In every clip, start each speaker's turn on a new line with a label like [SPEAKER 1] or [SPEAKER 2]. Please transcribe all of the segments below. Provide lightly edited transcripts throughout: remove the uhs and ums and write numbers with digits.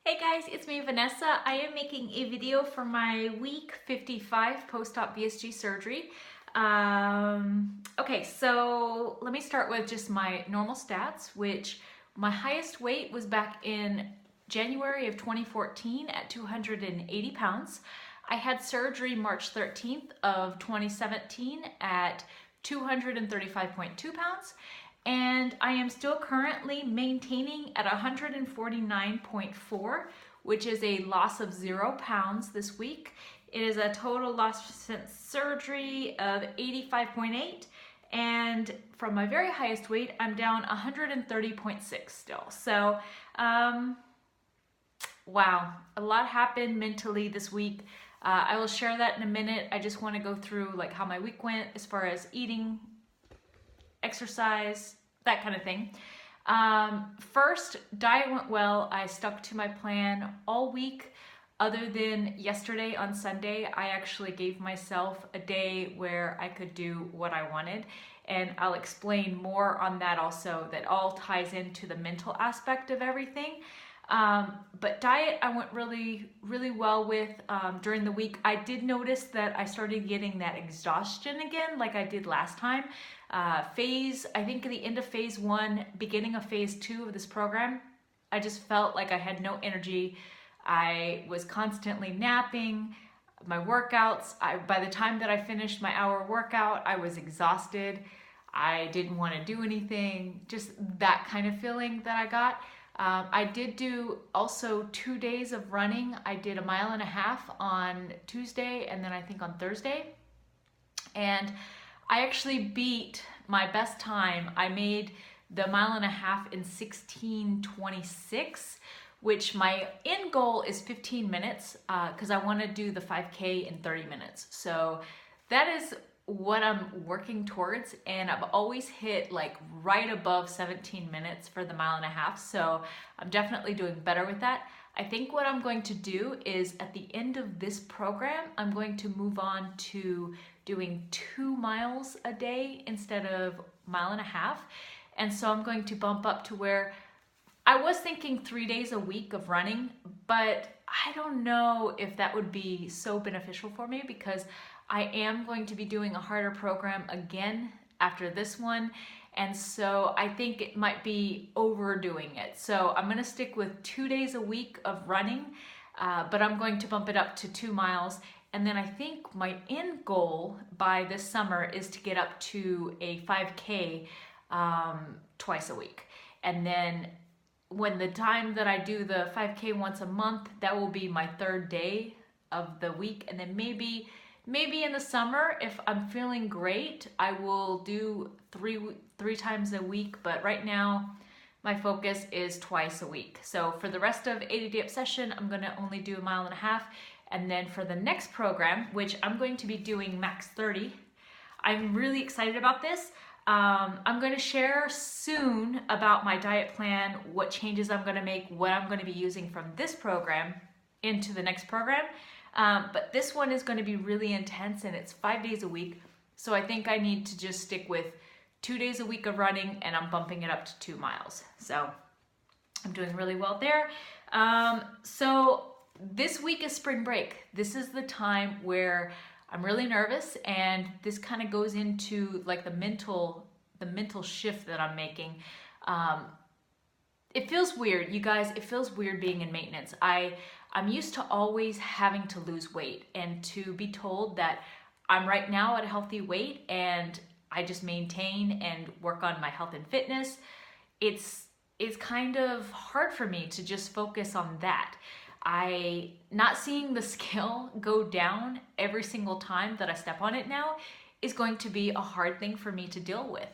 [SPEAKER 1] Hey guys, it's me Vanessa. I am making a video for my week 55 post-op VSG surgery. Okay, so let me start with just my normal stats, which my highest weight was back in January of 2014 at 280 pounds. I had surgery March 13th of 2017 at 235.2 pounds. And I am still currently maintaining at 149.4, which is a loss of 0 pounds this week. It is a total loss since surgery of 85.8. And from my very highest weight, I'm down 130.6 still. So, wow, a lot happened mentally this week. I will share that in a minute. I just want to go through like how my week went as far as eating, exercise, that kind of thing. First, diet went well. I stuck to my plan all week. Other than yesterday on Sunday, I actually gave myself a day where I could do what I wanted. And I'll explain more on that also. That all ties into the mental aspect of everything. But diet I went really well with during the week. I did notice that I started getting that exhaustion again like I did last time. I think at the end of phase 1, beginning of phase 2 of this program, I just felt like I had no energy. I was constantly napping. My workouts, by the time that I finished my hour workout, I was exhausted. I didn't want to do anything, just that kind of feeling that I got. I did do also 2 days of running. I did 1.5 miles on Tuesday and then I think on Thursday. And I actually beat my best time. I made the 1.5 miles in 16:26, which my end goal is 15 minutes because I want to do the 5K in 30 minutes. So that is what I'm working towards, and I've always hit like right above 17 minutes for the 1.5 miles, so I'm definitely doing better with that. I think what I'm going to do is at the end of this program, I'm going to move on to doing 2 miles a day instead of 1.5 miles. And so I'm going to bump up to where I was thinking 3 days a week of running, but I don't know if that would be so beneficial for me because I am going to be doing a harder program again after this one. And so I think it might be overdoing it. So I'm going to stick with 2 days a week of running, but I'm going to bump it up to 2 miles. And then I think my end goal by this summer is to get up to a 5K twice a week. And then when the time that I do the 5K once a month, that will be my 3rd day of the week. And then maybe in the summer, if I'm feeling great, I will do three times a week. But right now, my focus is twice a week. So for the rest of 80-day Obsession, I'm going to only do 1.5 miles. And then for the next program, which I'm going to be doing max 30, I'm really excited about this. I'm going to share soon about my diet plan, what changes I'm going to make, what I'm going to be using from this program into the next program. But this one is going to be really intense and it's 5 days a week. So I think I need to just stick with 2 days a week of running and I'm bumping it up to 2 miles. So I'm doing really well there. So this week is spring break. This is the time where I'm really nervous, and this kind of goes into like the mental shift that I'm making. It feels weird, you guys. It feels weird being in maintenance. I'm used to always having to lose weight and to be told that I'm right now at a healthy weight and I just maintain and work on my health and fitness. It's kind of hard for me to just focus on that. Not seeing the scale go down every single time that I step on it now is going to be a hard thing for me to deal with.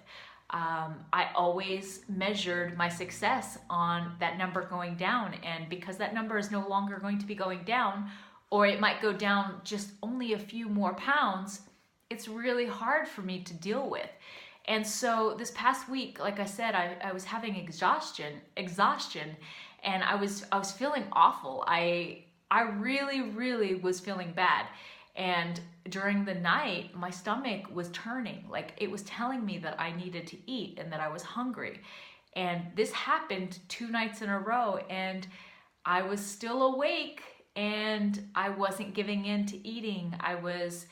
[SPEAKER 1] I always measured my success on that number going down, and because that number is no longer going to be going down, or it might go down just only a few more pounds, it's really hard for me to deal with. And so this past week, like I said, I was having exhaustion, and I was feeling awful. I really was feeling bad. And during the night, my stomach was turning, like it was telling me that I needed to eat and that I was hungry. And this happened 2 nights in a row, and I was still awake and I wasn't giving in to eating. I was,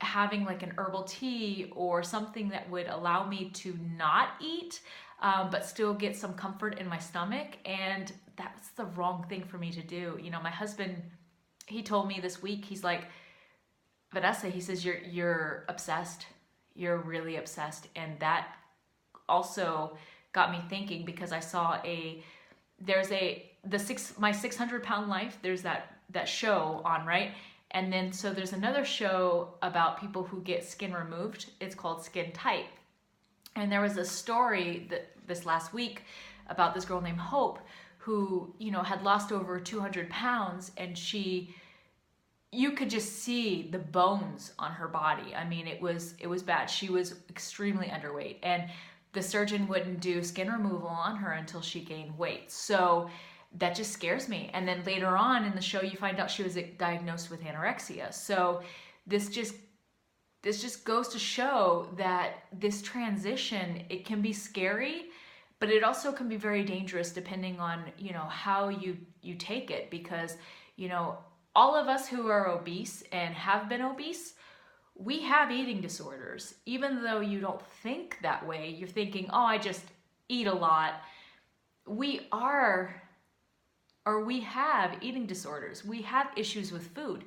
[SPEAKER 1] having like an herbal tea or something that would allow me to not eat, but still get some comfort in my stomach. And that was the wrong thing for me to do. My husband, he told me this week, he's like, Vanessa, he says, you're obsessed. You're really obsessed. And that also got me thinking, because I saw my 600-pound life, there's that show on, right? And then so there's another show about people who get skin removed. It's called Skin Tight. And there was a story this last week about this girl named Hope who, had lost over 200 pounds, and you could just see the bones on her body. I mean, it was bad. She was extremely underweight, and the surgeon wouldn't do skin removal on her until she gained weight. So that just scares me. And then later on in the show, you find out she was diagnosed with anorexia. So this just goes to show that this transition, it can be scary, but it also can be very dangerous depending on, how you take it. Because, all of us who are obese and have been obese, we have eating disorders. Even though you don't think that way, you're thinking, oh, I just eat a lot. We have eating disorders. We have issues with food.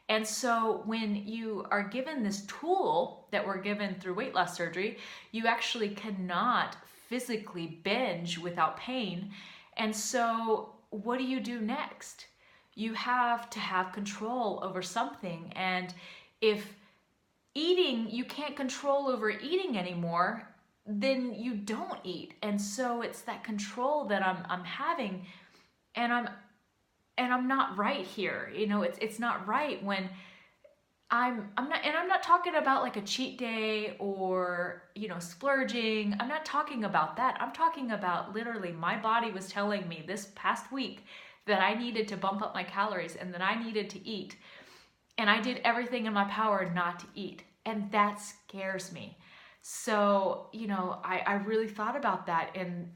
[SPEAKER 1] And so when you are given this tool that we're given through weight loss surgery, you actually cannot physically binge without pain. And so what do you do next? You have to have control over something. And if you can't control over eating anymore, then you don't eat. And so it's that control that I'm having, and I'm not right here. It's not right when I'm not talking about like a cheat day or, splurging. I'm not talking about that. I'm talking about literally my body was telling me this past week that I needed to bump up my calories and that I needed to eat. And I did everything in my power not to eat. And that scares me. So, I really thought about that. And,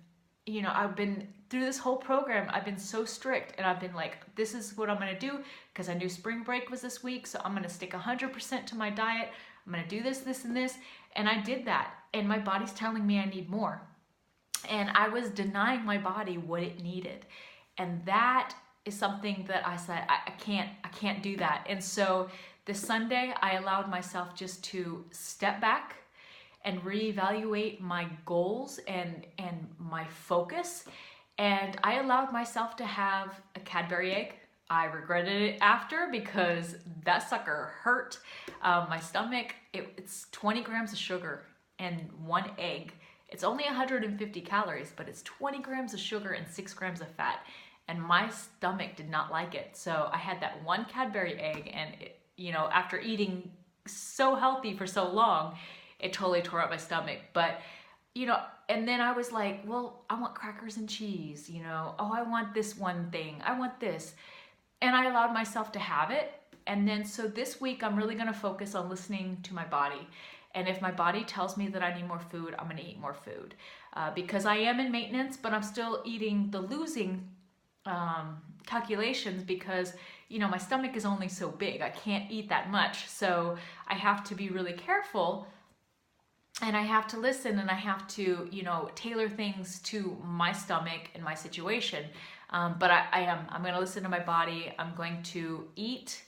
[SPEAKER 1] I've been through this whole program, I've been so strict, and I've been like, this is what I'm going to do, because I knew spring break was this week. So I'm going to stick 100% to my diet. I'm going to do this, this, and this. And I did that. And my body's telling me I need more. And I was denying my body what it needed. And that is something that I said, I can't do that. And so this Sunday, I allowed myself just to step back and reevaluate my goals and my focus. And I allowed myself to have a Cadbury egg. I regretted it after, because that sucker hurt my stomach. It's 20 grams of sugar and one egg. It's only 150 calories, but it's 20 grams of sugar and 6 grams of fat. And my stomach did not like it. So I had that one Cadbury egg, and after eating so healthy for so long, it totally tore up my stomach. But, and then I was like, well, I want crackers and cheese, oh, I want this one thing, I want this. And I allowed myself to have it. And then so this week, I'm really going to focus on listening to my body. And if my body tells me that I need more food, I'm going to eat more food. Because I am in maintenance, but I'm still eating the losing calculations, because my stomach is only so big. I can't eat that much. So I have to be really careful, and I have to listen, and I have to tailor things to my stomach and my situation. But I'm going to listen to my body. I'm going to eat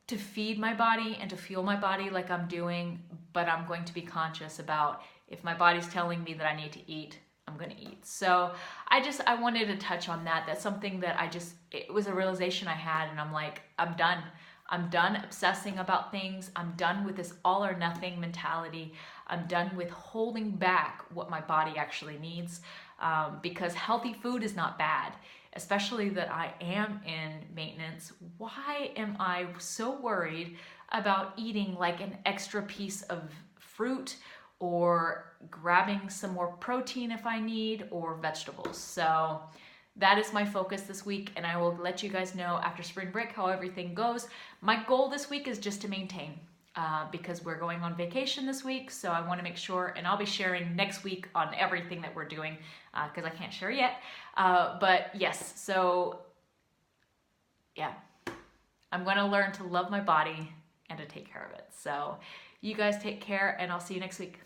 [SPEAKER 1] to feed my body and to fuel my body like I'm doing, but I'm going to be conscious about if my body's telling me that I need to eat, I'm going to eat. So I wanted to touch on that. That's something that it was a realization I had, and I'm like, I'm done. I'm done obsessing about things. I'm done with this all or nothing mentality. I'm done with holding back what my body actually needs, because healthy food is not bad, especially that I am in maintenance. Why am I so worried about eating like an extra piece of fruit, or grabbing some more protein if I need, or vegetables? So that is my focus this week, and I will let you guys know after spring break how everything goes. My goal this week is just to maintain. because we're going on vacation this week. So I want to make sure, and I'll be sharing next week on everything that we're doing because I can't share yet. But yes, so yeah, I'm going to learn to love my body and to take care of it. So you guys take care, and I'll see you next week.